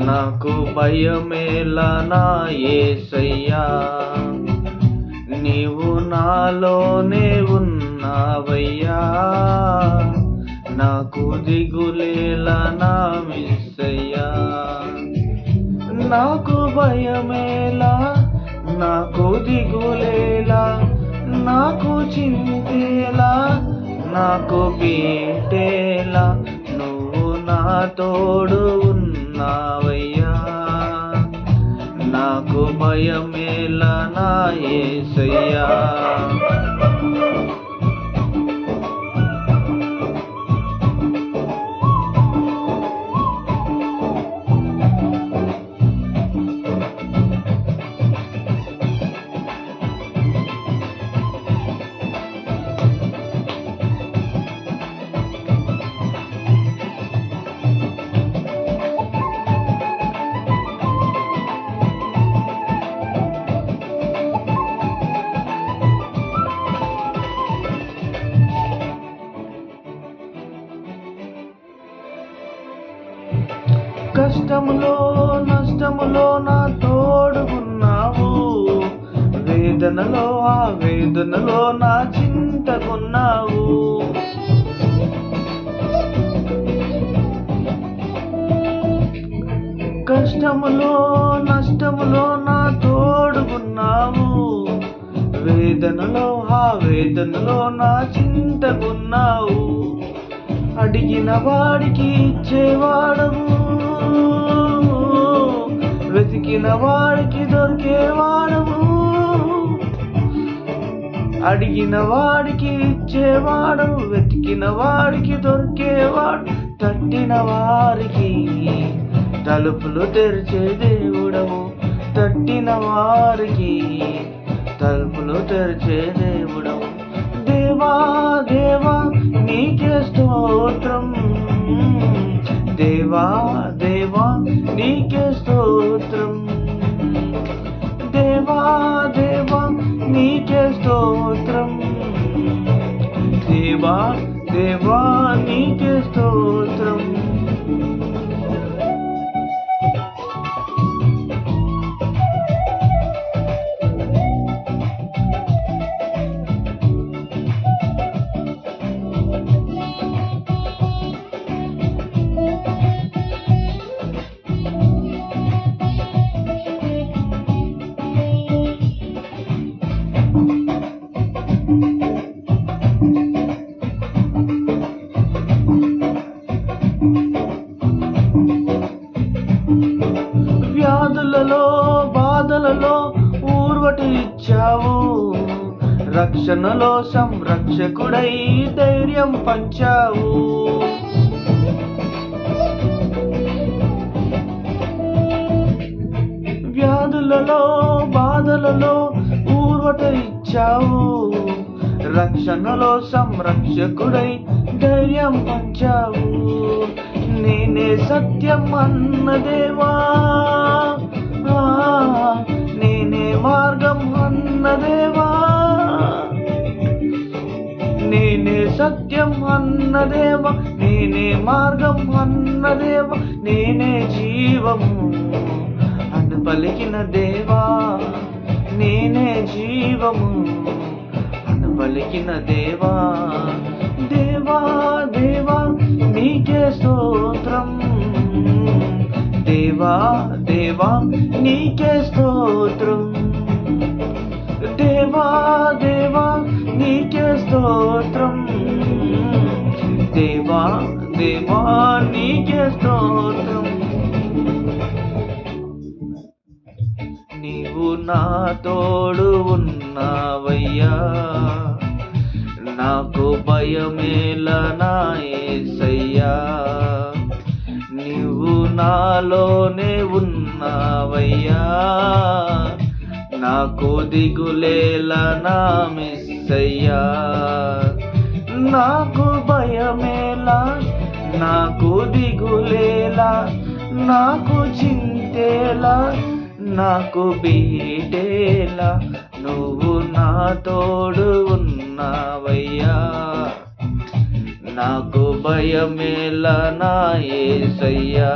నాకు భయమేలా నా యేసయ్యా, నీవు నాలోనే ఉన్నావయ్యా. నాకు దిగులేలా నా యేసయ్యా, నాకు భయమేలా, నాకు దిగులేలా, నాకు చింతేలా, నాకు బీటేలా, నువ్వు నా తోడు ఉన్నావయ్యా. నాకు భయమేలా నా యేసయ్యా. కష్టములో నష్టములో నా తోడుకున్నావు, వేదనలో ఆ వేదనలో నా చింతకున్నావు. కష్టములో నష్టములో నా తోడుకున్నావు, వేదనలో ఆ వేదనలో నా చింతకున్నావు. అడిగిన వాడికి ఇచ్చేవాడవు, వెతికిన వాడికి దొరికేవాడవు. అడిగిన వాడికి ఇచ్చేవాడవు, వెతికిన వాడికి దొరికేవాడు. తట్టిన వారికి తలుపులు తెరిచే దేవుడవు, తట్టిన వారికి తలుపులు తెరిచే దేవుడవు. దేవా దేవా నీకే స్తోత్రం, దేవా దేవా నీకే స్తోత్రం, దేవా దేవా నీకే స్తోత్రం, దేవా దేవా నీకే స్తోత్రం. వ్యాధులలో బాధలలో ఊర్వటి ఇచ్చావు, రక్షణలో సంరక్షకుడై ధైర్యం పంచావు. వ్యాధులలో బాధలలో ఊర్వట ఇచ్చావు, రక్షణలో సంరక్షకుడై ధైర్యం పంచావు. నేనే సత్యం అన్న దేవా, నేనే మార్గం అన్న దేవా, నేనే సత్యం అన్న దేవా, నేనే మార్గం అన్న దేవా, నేనే జీవము అని పలికిన దేవా, నేనే జీవము అని పలికిన దేవా. దేవా దేవా నీకే స్తోత్రం, దేవా దేవా నీకే స్తోత్రం, దేవా దేవా నీకే స్తోత్రం, దేవా దేవా నీకే స్తోత్రం. నీవు నా తోడు ఉన్నావయ్యా, నాకు భయమేలా నా యేసయ్యా. నీవు నాలోనే ఉన్నావయ్యా, నాకు దిగులేలా నా యేసయ్యా. నాకు భయమేలా, నాకు దిగులేలా, నాకు చింతేలా, నాకు బీటేలా, నువ్వు నా తోడు ఉన్నావయ్యా. నాకు భయమేలా నా యేసయ్యా.